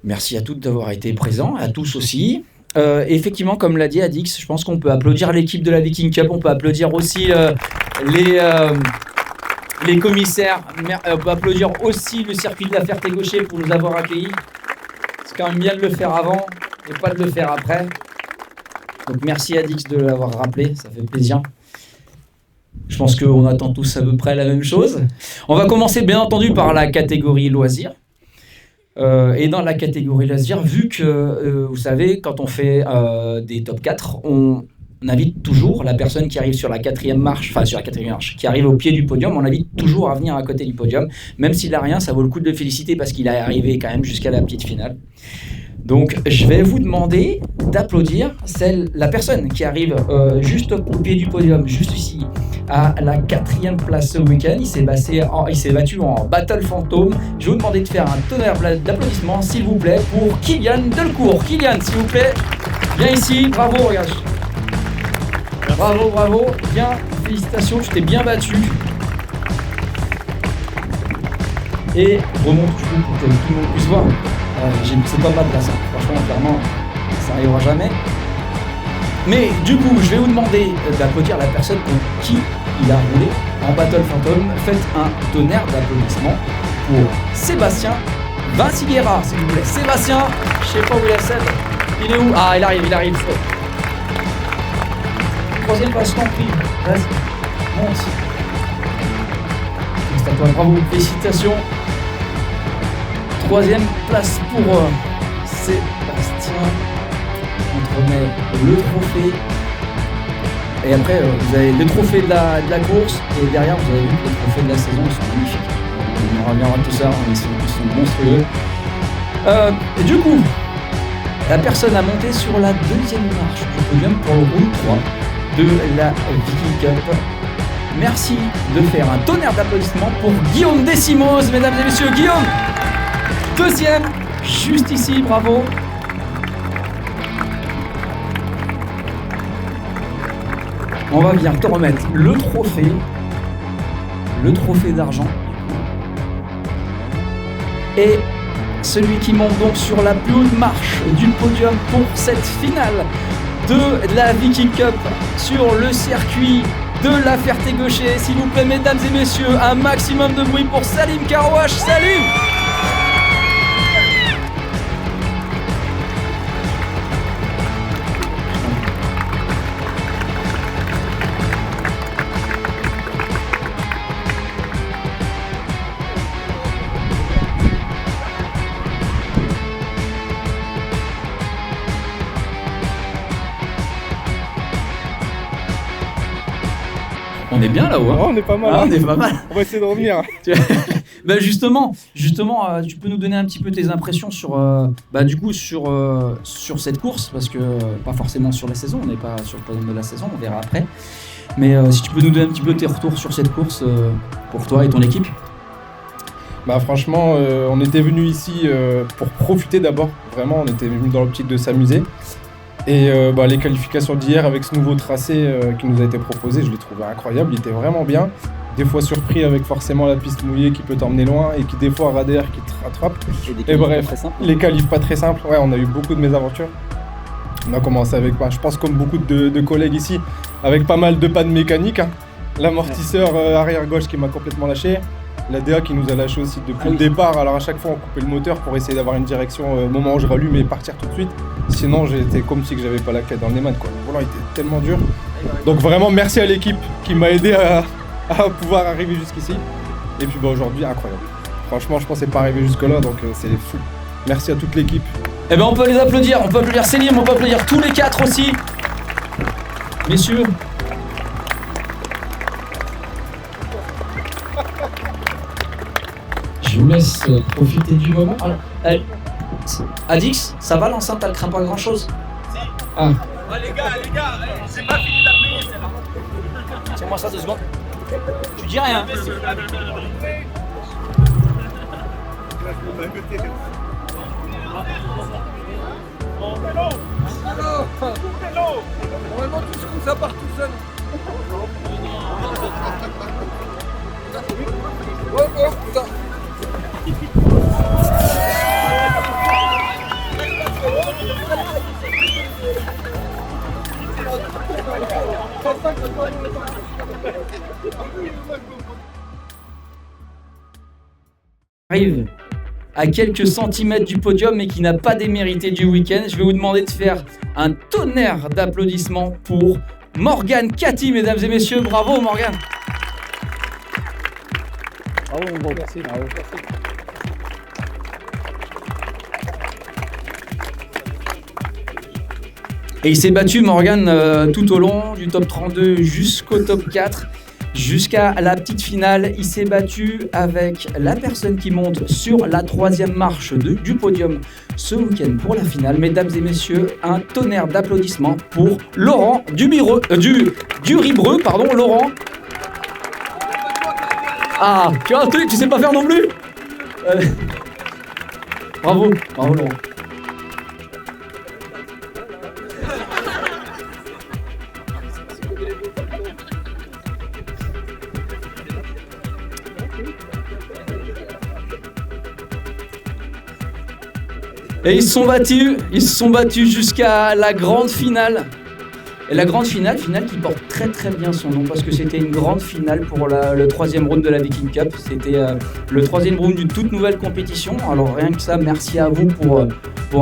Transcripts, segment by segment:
Merci à toutes d'avoir été présents, à tous aussi. Effectivement, comme l'a dit Adix, je pense qu'on peut applaudir l'équipe de la Viking Cup, on peut applaudir aussi les commissaires, on peut applaudir aussi le circuit de la Ferté-Gaucher pour nous avoir accueillis. C'est quand même bien de le faire avant et pas de le faire après. Donc merci Adix de l'avoir rappelé, ça fait plaisir. Je pense qu'on attend tous à peu près la même chose. On va commencer bien entendu par la catégorie loisirs. Et dans la catégorie loisirs, vu que vous savez, quand on fait des top 4, on invite toujours la personne qui arrive sur la quatrième marche, qui arrive au pied du podium, on l'invite toujours à venir à côté du podium. Même s'il n'a rien, ça vaut le coup de le féliciter parce qu'il est arrivé quand même jusqu'à la petite finale. Donc je vais vous demander d'applaudir la personne qui arrive juste au pied du podium, juste ici, à la 4e place ce week-end. Il s'est battu en Battle Fantôme. Je vais vous demander de faire un tonnerre d'applaudissements, s'il vous plaît, pour Kylian Delcourt. Kylian, s'il vous plaît, viens ici, bravo, regarde. Bravo, bien, félicitations, tu t'es bien battu. Et remonte du coup pour que tout le monde puisse voir. C'est pas ma place, hein. Franchement, clairement, ça n'arrivera jamais. Mais du coup, je vais vous demander d'applaudir la personne pour qui il a roulé en Battle Phantom. Faites un tonnerre d'applaudissements pour Sébastien Vinciguera, s'il vous plaît. Sébastien, je sais pas où il est, Seb. Il est où? Ah, il arrive. 3e place, je t'en prie. Vas-y, monte. C'est à toi, bravo, félicitations. 3e place pour Sébastien. On te remet le trophée. Et après, vous avez le trophée de la course. Et derrière, vous avez vu les trophées de la saison. Ils sont magnifiques. On reviendra tout ça. Ils sont monstrueux. Et du coup, la personne a monté sur la 2e marche du podium pour le round 3 de la Viking Cup. Merci de faire un tonnerre d'applaudissements pour Guillaume Décimos, mesdames et messieurs. Guillaume, 2e, juste ici, bravo. On va bien te remettre le trophée d'argent. Et celui qui monte donc sur la plus haute marche du podium pour cette finale de la Viking Cup sur le circuit de la Ferté-Gaucher. S'il vous plaît, mesdames et messieurs, un maximum de bruit pour Salim Karouache. Salim! On est bien là-haut, hein. Oh, on est pas mal. Ah, on est pas mal. On va essayer de revenir. Ben justement, tu peux nous donner un petit peu tes impressions sur cette course, parce que pas forcément sur la saison, on n'est pas sur le podium de la saison, on verra après. Mais si tu peux nous donner un petit peu tes retours sur cette course pour toi et ton équipe. Bah franchement, on était venu ici pour profiter d'abord. Vraiment, on était venu dans l'optique de s'amuser. Et les qualifications d'hier avec ce nouveau tracé qui nous a été proposé, je l'ai trouvé incroyable, il était vraiment bien. Des fois surpris avec forcément la piste mouillée qui peut t'emmener loin et qui des fois radère qui te rattrape. Et bref, les qualifs pas très simples, ouais, on a eu beaucoup de mésaventures. On a commencé avec, je pense comme beaucoup de collègues ici, avec pas mal de pannes mécaniques. Hein. L'amortisseur arrière gauche qui m'a complètement lâché. La DA qui nous a lâché aussi depuis le départ, alors à chaque fois on coupait le moteur pour essayer d'avoir une direction au moment où je rallume et partir tout de suite. Sinon j'étais comme si j'avais pas la clé dans les mains, quoi. Le volant était tellement dur. Donc vraiment merci à l'équipe qui m'a aidé à pouvoir arriver jusqu'ici. Et puis aujourd'hui incroyable. Franchement je pensais pas arriver jusque là, donc c'est fou. Merci à toute l'équipe. Eh ben on peut les applaudir, on peut applaudir Célim, on peut applaudir tous les 4 aussi. Messieurs. Je vous laisse profiter du moment. Alors, Adix, ça va l'enceinte, elle craint pas grand chose? Ah. Ouais, les gars, c'est pas fini d'appeler, c'est bon. Tiens-moi ça 2 secondes. Tu dis rien. Normalement tout ce qu'on ça part tout seul. Oh putain. arrive à quelques centimètres du podium mais qui n'a pas démérité du week-end. Je vais vous demander de faire un tonnerre d'applaudissements pour Morgane Cathy, mesdames et messieurs. Bravo Morgane. Bravo mon bon, merci. Bravo. Et il s'est battu Morgane tout au long du top 32 jusqu'au top 4. Jusqu'à la petite finale, il s'est battu avec la personne qui monte sur la 3e marche du podium ce week-end pour la finale. Mesdames et messieurs, un tonnerre d'applaudissements pour Laurent Duribreux, pardon, Laurent. Ah, tu as un truc, tu sais pas faire non plus. Bravo Laurent. Et ils se sont battus jusqu'à la grande finale. Et la grande finale qui porte très très bien son nom parce que c'était une grande finale pour le 3e round de la Viking Cup. C'était le 3e round d'une toute nouvelle compétition. Alors rien que ça, merci à vous pour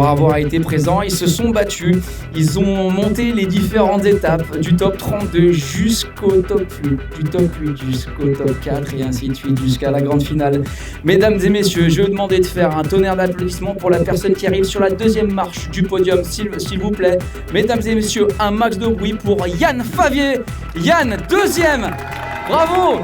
avoir été présents. Ils se sont battus, ils ont monté les différentes étapes du top 32 jusqu'au top 8, du top 8 jusqu'au top 4 et ainsi de suite jusqu'à la grande finale. Mesdames et messieurs, je vais vous demander de faire un tonnerre d'applaudissements pour la personne qui arrive sur la 2e marche du podium, s'il vous plaît. Mesdames et messieurs, un max de bruit pour Yann Favier. Yann, 2e. Bravo.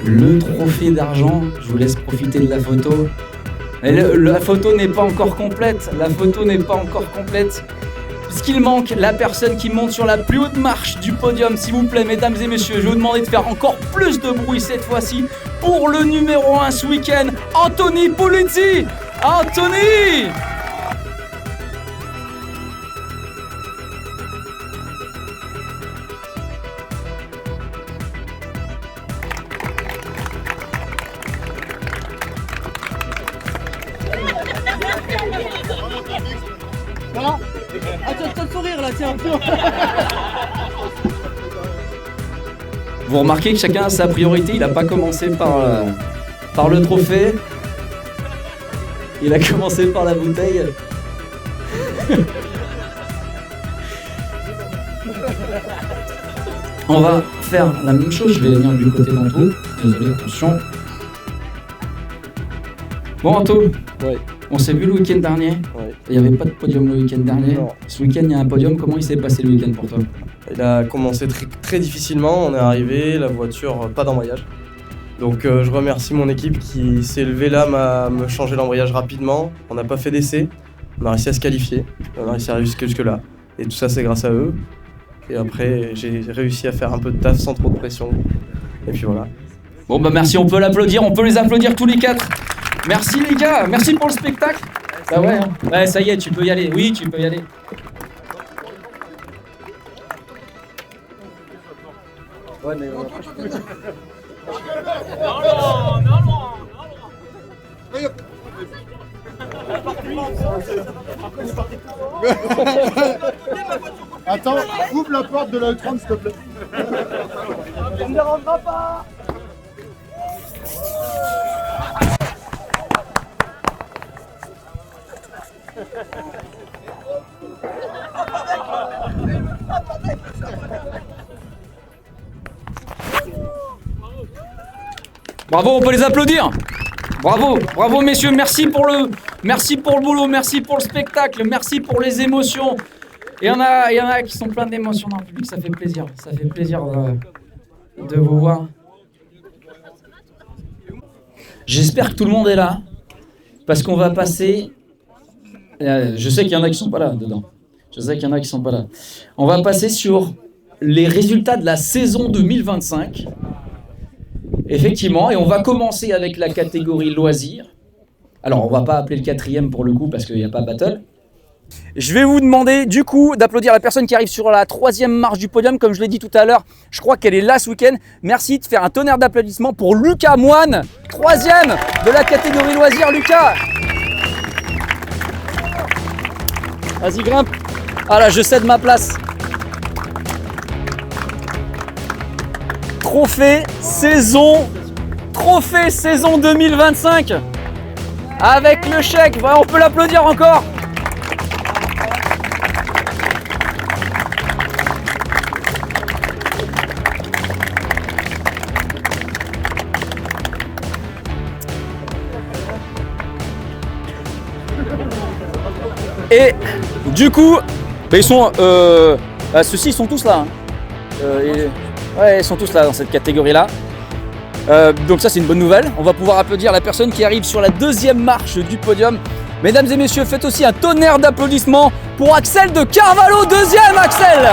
Le trophée d'argent, je vous laisse profiter de la photo. Mais la photo n'est pas encore complète. Puisqu'il manque la personne qui monte sur la plus haute marche du podium, s'il vous plaît, mesdames et messieurs, je vais vous demander de faire encore plus de bruit cette fois-ci pour le numéro 1 ce week-end, Anthony Pulizzi. Anthony! Non. Ah, tu as le sourire là, tiens. Vous remarquez que chacun a sa priorité, il n'a pas commencé par le trophée. Il a commencé par la bouteille. On va faire la même chose, je vais venir du côté d'Anto. Désolé, attention. Bon Anto, Ouais. On s'est vu le week-end dernier. Ouais. Il n'y avait pas de podium le week-end dernier. Non. Ce week-end, il y a un podium. Comment il s'est passé le week-end pour toi? Il a commencé très difficilement, on est arrivé, la voiture pas d'embrayage. Donc je remercie mon équipe qui s'est levée là, m'a me changer l'embrayage rapidement. On n'a pas fait d'essai, on a réussi à se qualifier, on a réussi à arriver jusque là. Et tout ça c'est grâce à eux. Et après j'ai réussi à faire un peu de taf sans trop de pression. Et puis voilà. Bon bah merci, on peut l'applaudir, on peut les applaudir tous les 4. Merci les gars, merci pour le spectacle. Ça ouais, hein. Ouais, ça y est, tu peux y aller. Oui, tu peux y aller. Ouais, mais Attends, ouvre la porte de la 30 s'il te plaît. on ne rentrera pas. Bravo, on peut les applaudir. Bravo, bravo messieurs, merci pour le boulot, merci pour le spectacle, merci pour les émotions. Et il y en a qui sont plein d'émotions dans le public, ça fait plaisir de vous voir. J'espère que tout le monde est là, parce qu'on va passer. Je sais qu'il y en a qui sont pas là dedans. On va passer sur les résultats de la saison 2025. Effectivement, et on va commencer avec la catégorie loisirs. Alors, on va pas appeler le 4e pour le coup parce qu'il n'y a pas battle. Je vais vous demander du coup d'applaudir la personne qui arrive sur la 3e marche du podium. Comme je l'ai dit tout à l'heure, je crois qu'elle est là ce week-end. Merci de faire un tonnerre d'applaudissements pour Lucas Moine, 3e de la catégorie loisirs. Lucas. Vas-y, grimpe. Ah là, je cède ma place. Trophée saison 2025. Avec le chèque. Ouais, on peut l'applaudir encore. Et du coup, bah, ils sont, ceux-ci ils sont tous là. Hein. Ouais, ils sont tous là dans cette catégorie-là. Donc ça c'est une bonne nouvelle. On va pouvoir applaudir la personne qui arrive sur la deuxième marche du podium. Mesdames et messieurs, faites aussi un tonnerre d'applaudissements pour Axel de Carvalho, deuxième Axel.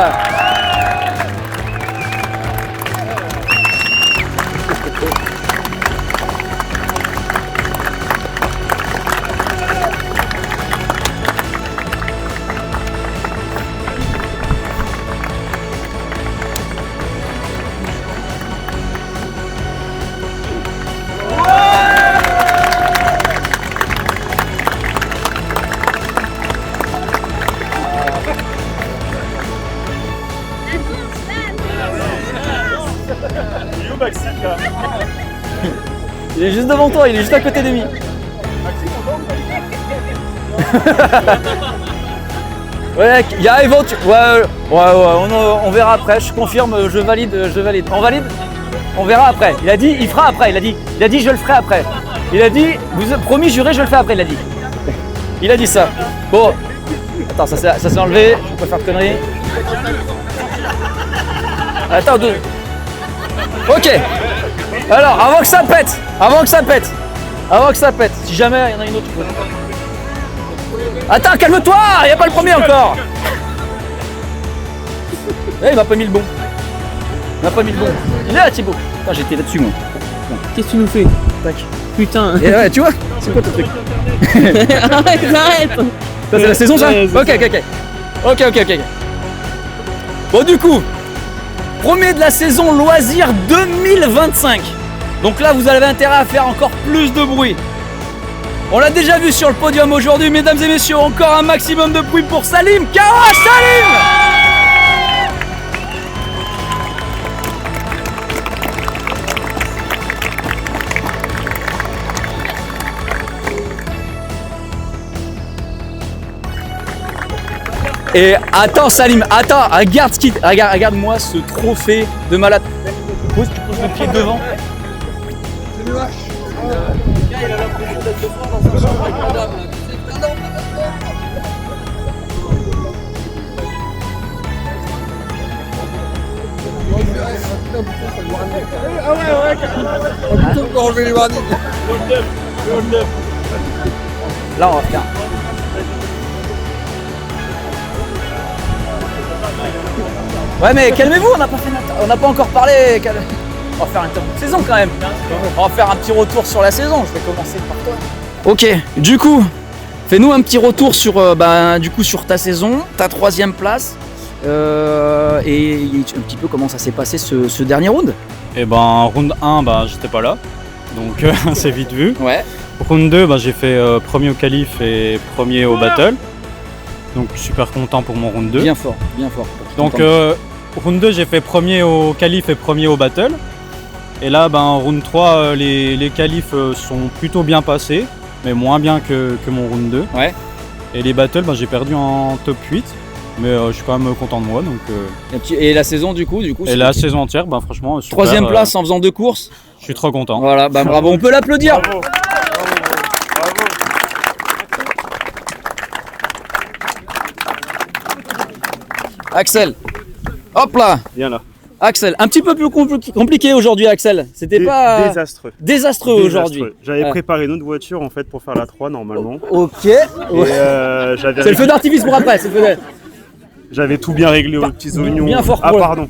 Il est juste devant toi, il est juste à côté de lui. Ouais, il y a éventuellement. Ouais, on verra après, je confirme, je valide. On valide? On verra après. Il a dit, il fera après, il a dit je le ferai après. Il a dit, vous promis, juré, je le fais après, il a dit. Il a dit ça. Bon, attends, ça s'est enlevé, je peux pas faire de conneries. Attends, deux. Ok. Alors, avant que ça pète, si jamais il y en a une autre. Attends, calme-toi, il n'y a pas le premier encore. Il m'a pas mis le bon. Il est là, Thibaut. Putain, j'étais là-dessus, moi. Qu'est-ce que tu nous fais? Tac. Putain. Et ouais, tu vois, c'est quoi ton truc? Arrête. Ça, c'est la saison, ça? Ok. Bon, du coup, premier de la saison loisir 2025. Donc là, vous avez intérêt à faire encore plus de bruit. On l'a déjà vu sur le podium aujourd'hui, mesdames et messieurs, encore un maximum de bruit pour Salim. Kara Salim! Et attends Salim, regarde-moi ce trophée de malade. Tu poses le pied devant. C'est le H. Il a l'impression d'être le soir dans sa chambre avec madame. Ah ouais, plutôt pour enlever les warnings. Là on va faire. Ouais mais calmez-vous, on n'a pas encore parlé. On va faire un tour de saison quand même. On va faire un petit retour sur la saison. Je vais commencer par toi. Ok, du coup, fais-nous un petit retour sur, sur ta saison, ta troisième place. Et un petit peu comment ça s'est passé ce dernier round. Et round 1, j'étais pas là. Donc c'est vite vu. Ouais. Round 2, j'ai fait premier au qualif et premier au battle. Donc je suis super content pour mon round 2. Bien fort. Donc round 2, j'ai fait premier au qualif et premier au battle. Et là, en round 3, les qualifs sont plutôt bien passés, mais moins bien que mon round 2. Ouais. Et les battles, j'ai perdu en top 8, mais je suis quand même content de moi. Donc, Et la saison du coup et la saison entière, franchement, super. Troisième place en faisant 2 courses. Je suis trop content. Voilà, bravo, on peut l'applaudir. Bravo. Axel, hop là. Viens là. Axel, un petit peu plus compliqué aujourd'hui Axel, c'était pas désastreux aujourd'hui. J'avais préparé une autre voiture en fait pour faire la 3 normalement. Ok. Et c'est le feu d'artifice pour après, j'avais tout bien réglé aux petits oignons. Bien fort pour pardon.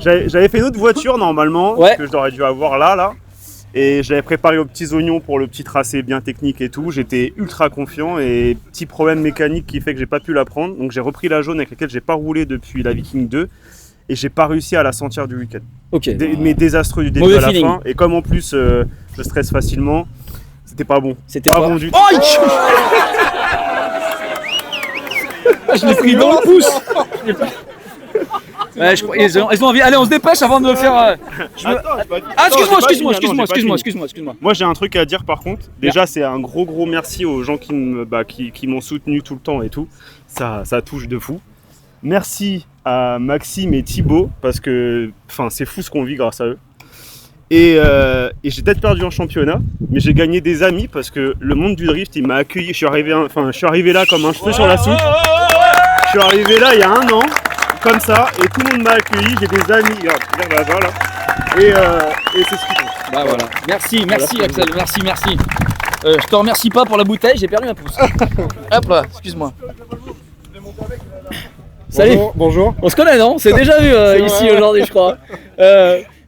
J'avais fait une autre voiture normalement que j'aurais dû avoir là. Et j'avais préparé aux petits oignons pour le petit tracé bien technique et tout. J'étais ultra confiant et petit problème mécanique qui fait que j'ai pas pu la prendre. Donc j'ai repris la jaune avec laquelle j'ai pas roulé depuis la Viking 2 et j'ai pas réussi à la sentir du week-end. Ok. Mais désastreux du début à la fin. Et comme en plus je stresse facilement, c'était pas bon. C'était pas bon du tout. Je l'ai pris dans le pouce. Ouais, ils ont envie. Allez, on se dépêche avant de faire. Ah, excuse-moi. Moi j'ai un truc à dire par contre. Déjà c'est un gros merci aux gens qui m'ont soutenu tout le temps et tout. Ça touche de fou. Merci à Maxime et Thibaut parce que c'est fou ce qu'on vit grâce à eux. Et j'ai peut-être perdu en championnat, mais j'ai gagné des amis parce que le monde du drift il m'a accueilli. Je suis arrivé là comme un cheveu sur la soupe. Je suis arrivé là il y a 1 an. Comme ça, et tout le monde m'a accueilli, j'ai des amis, regarde là-bas là, et c'est ce qui compte. Bah voilà. Merci Axel, merci. Je te remercie pas pour la bouteille, j'ai perdu ma pouce. Hop là, excuse-moi. Salut. Bonjour. On se connaît, non? On s'est déjà vu ici aujourd'hui, je crois.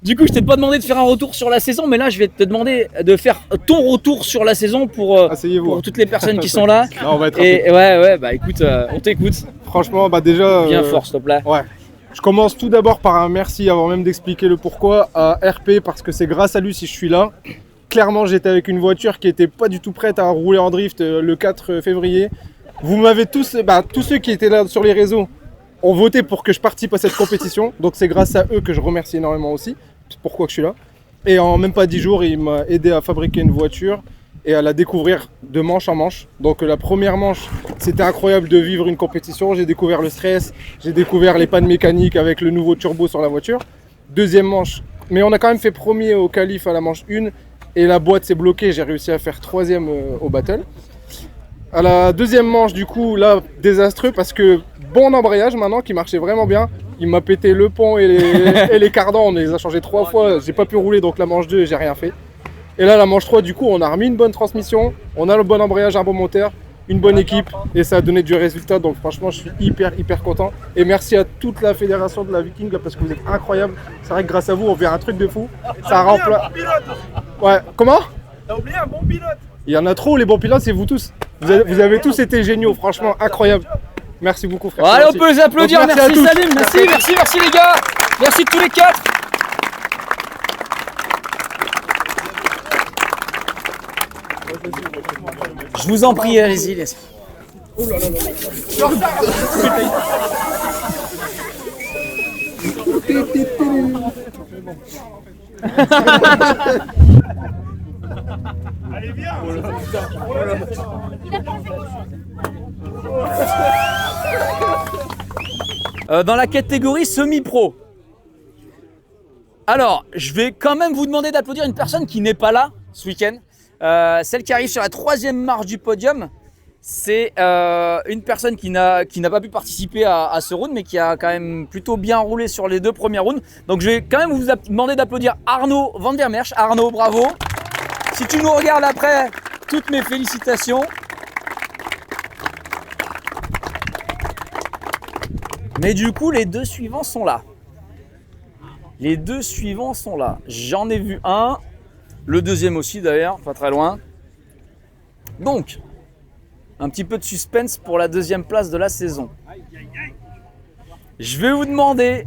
Du coup, je t'ai pas demandé de faire un retour sur la saison, mais là, je vais te demander de faire ton retour sur la saison pour toutes les personnes qui sont là. Non, on va être ouais, bah écoute, on t'écoute. Franchement, déjà. Bien fort, s'il te plaît. Ouais. Je commence tout d'abord par un merci, avant même d'expliquer le pourquoi, à RP, parce que c'est grâce à lui si je suis là. Clairement, j'étais avec une voiture qui était pas du tout prête à rouler en drift le 4 février. Vous m'avez tous ceux qui étaient là sur les réseaux, ont voté pour que je participe à cette compétition. Donc c'est grâce à eux que je remercie énormément aussi. C'est pourquoi que je suis là. Et en même pas 10 jours, il m'a aidé à fabriquer une voiture et à la découvrir de manche en manche. Donc la première manche, c'était incroyable de vivre une compétition. J'ai découvert le stress, j'ai découvert les pannes mécaniques avec le nouveau turbo sur la voiture. Deuxième manche, mais on a quand même fait premier au qualif à la manche 1 et la boîte s'est bloquée. J'ai réussi à faire 3e au battle. À la deuxième manche, du coup, là, désastreux parce que bon embrayage maintenant qui marchait vraiment bien. Il m'a pété le pont et les cardans, on les a changés 3 fois. J'ai pas pu rouler, donc la manche 2, j'ai rien fait. Et là, la manche 3, du coup, on a remis une bonne transmission, on a le bon embrayage, un bon moteur, une bonne équipe et ça a donné du résultat. Donc franchement, je suis hyper content. Et merci à toute la fédération de la Viking là, parce que vous êtes incroyables. C'est vrai que grâce à vous, on fait un truc de fou. Ça remplace. Ouais, comment? T'as oublié un bon pilote. Il y en a trop, les bons pilotes, c'est vous tous. Vous avez tous été géniaux, franchement, incroyable. Merci beaucoup, frère. Allez, on peut les applaudir. Donc, merci Salim, merci les gars. Merci tous les 4. Je vous en prie, allez-y. Allez, viens. Dans la catégorie semi-pro. Alors, je vais quand même vous demander d'applaudir une personne qui n'est pas là ce week-end. Celle qui arrive sur la 3e marche du podium. C'est une personne qui n'a pas pu participer à ce round, mais qui a quand même plutôt bien roulé sur les 2 premiers rounds. Donc je vais quand même vous demander d'applaudir Arnaud Van der Merch. Arnaud, bravo. Si tu nous regardes après, toutes mes félicitations. Mais du coup, les 2 suivants sont là. J'en ai vu un. Le deuxième aussi d'ailleurs, pas très loin. Donc, un petit peu de suspense pour la 2e place de la saison. Je vais vous demander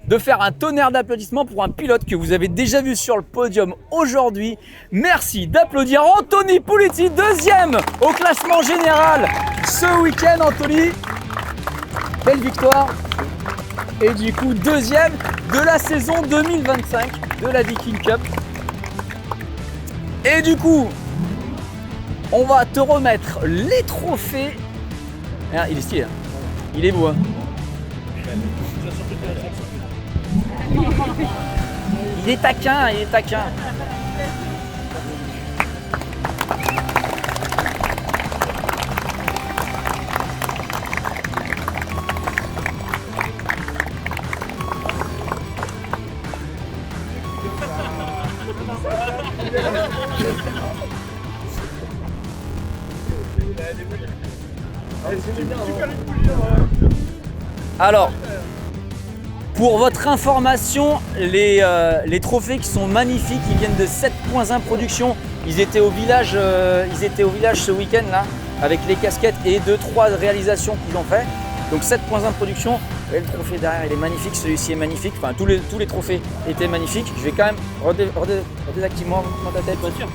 de faire un tonnerre d'applaudissements pour un pilote que vous avez déjà vu sur le podium aujourd'hui. Merci d'applaudir Anthony Pulitti, 2e au classement général ce week-end. Anthony, belle victoire. Et du coup, 2e de la saison 2025 de la Viking Cup. Et du coup, on va te remettre les trophées. Ah, il est stylé, hein. Il est beau, hein. Il est taquin. Alors, pour votre information, les trophées qui sont magnifiques, ils viennent de 7.1 Production. Ils étaient au village ce week-end là, avec les casquettes et 2-3 réalisations qu'ils ont fait. Donc 7.1 Production. Et le trophée derrière, il est magnifique. Celui-ci est magnifique. Enfin, tous les trophées étaient magnifiques. Je vais quand même redésactiver moi ta tête. Pas sûr.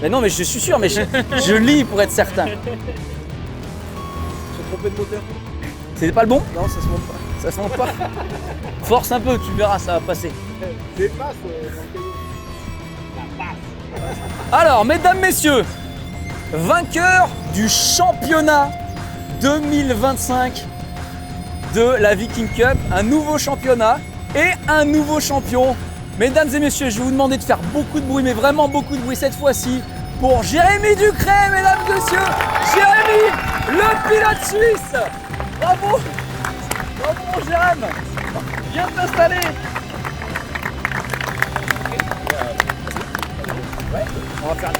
Mais non, mais je suis sûr. Mais je lis pour être certain. trompé de moteur. C'était pas le bon? Non, ça se monte pas. Ça se monte pas? Force un peu, tu verras, ça va passer. Dépasse, Alors, mesdames, messieurs, vainqueur du championnat 2025 de la Viking Cup, un nouveau championnat et un nouveau champion. Mesdames et messieurs, je vais vous demander de faire beaucoup de bruit, mais vraiment beaucoup de bruit cette fois-ci pour Jérémy Ducret, mesdames et messieurs. Jérémy, le pilote suisse. Bravo. Bravo, mon Jérémy. Viens t'installer. Ouais, on va faire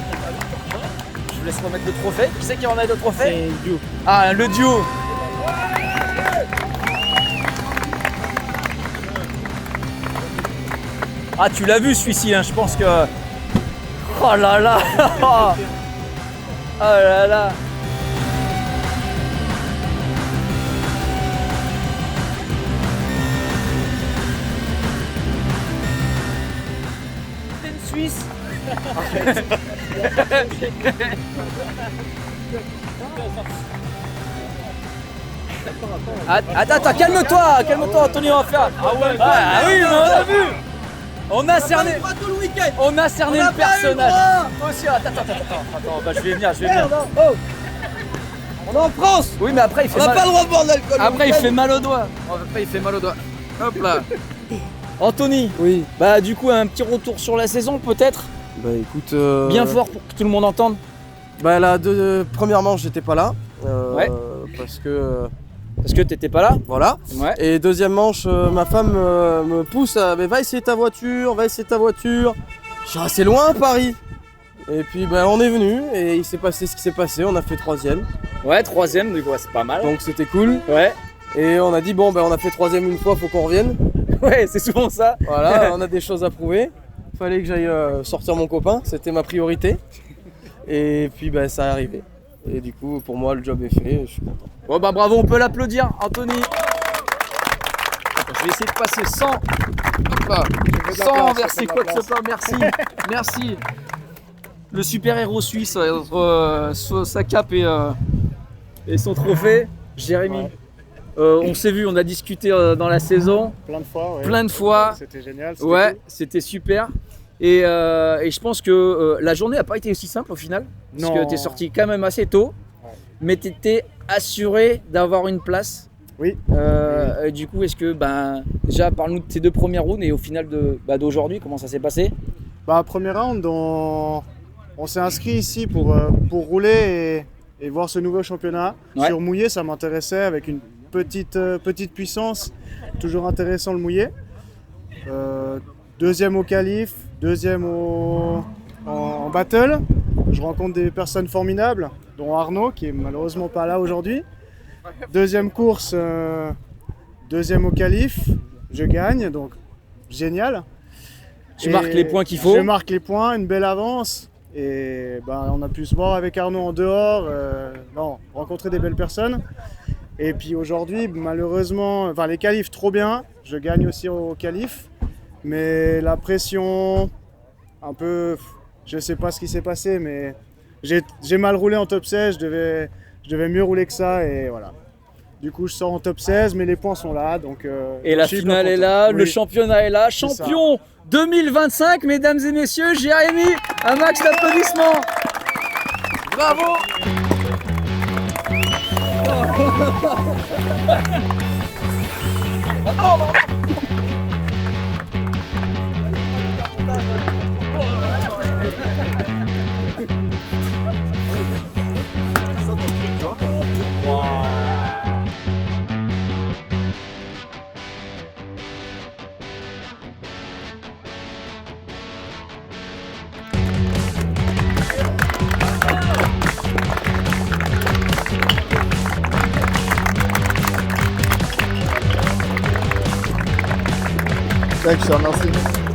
je vous laisse remettre le trophée. Qui c'est qui remet le trophée? C'est le duo. Ah, le duo. Ah, tu l'as vu celui-ci, hein, je pense que... Oh là là. Oh là là. C'est une Suisse. Attends, calme-toi, Anthony, on va faire. Ah ouais, ah oui, mais on a vu. On a cerné le personnage. Toi aussi, attends, bah, je vais venir. On est en France. Oui, mais après il fait On n'a mal. pas le droit de boire de l'alcool. Après il fait mal au doigt. Hop là. Anthony. Oui. Bah du coup un petit retour sur la saison peut-être. Bah écoute. Bien fort pour que tout le monde entende. Bah la premièrement, j'étais pas là. Ouais. Parce que. Parce que t'étais pas là. Voilà. Ouais. Et deuxième manche, ma femme me pousse à mais va essayer ta voiture. Je suis assez loin à Paris. Et puis ben on est venu et il s'est passé ce qui s'est passé, on a fait 3ème. Ouais, 3ème, du coup c'est pas mal. Donc c'était cool. Ouais. Et on a dit bon ben on a fait 3ème une fois, faut qu'on revienne. Ouais, c'est souvent ça. Voilà, on a des choses à prouver. Fallait que j'aille sortir mon copain, c'était ma priorité. Et puis ben ça est arrivé. Et du coup pour moi le job est fait, je suis content. Bon bah bravo, on peut l'applaudir, Anthony. Je vais essayer de passer sans. Hop là. Sans verser quoi que ce soit, merci. Le super-héros suisse entre sa cape et son trophée. Jérémy, Ouais. on s'est vu, on a discuté dans la saison. Plein de fois, ouais. Plein de fois. C'était génial. Ouais, cool. c'était super. Et je pense que la journée n'a pas été aussi simple au final. Parce Non. que tu es sorti quand même assez tôt. Ouais. Mais tu étais assuré d'avoir une place. Oui. Et du coup, est-ce que, déjà, parle-nous de tes 2 premières rounds et au final d'aujourd'hui, comment ça s'est passé? Bah, premier round, on s'est inscrit ici pour rouler et voir ce nouveau championnat. Ouais. Sur mouillé, ça m'intéressait avec une petite puissance. Toujours intéressant le mouillé. Deuxième au qualif, deuxième en battle. Je rencontre des personnes formidables, dont Arnaud, qui est malheureusement pas là aujourd'hui. Deuxième course, deuxième au qualif, je gagne, donc génial. Tu marques les points qu'il faut. Je marque les points, une belle avance. Et on a pu se voir avec Arnaud en dehors, rencontrer des belles personnes. Et puis aujourd'hui, malheureusement, les qualifs trop bien, je gagne aussi au qualif. Mais la pression, un peu, je sais pas ce qui s'est passé, mais j'ai mal roulé en top 16, je devais mieux rouler que ça et voilà. Du coup, je sors en top 16, mais les points sont là, donc... et la finale est là, oui. Le championnat est là, champion 2025, mesdames et messieurs, Jérémy, un max d'applaudissements. Bravo. Je te remercie.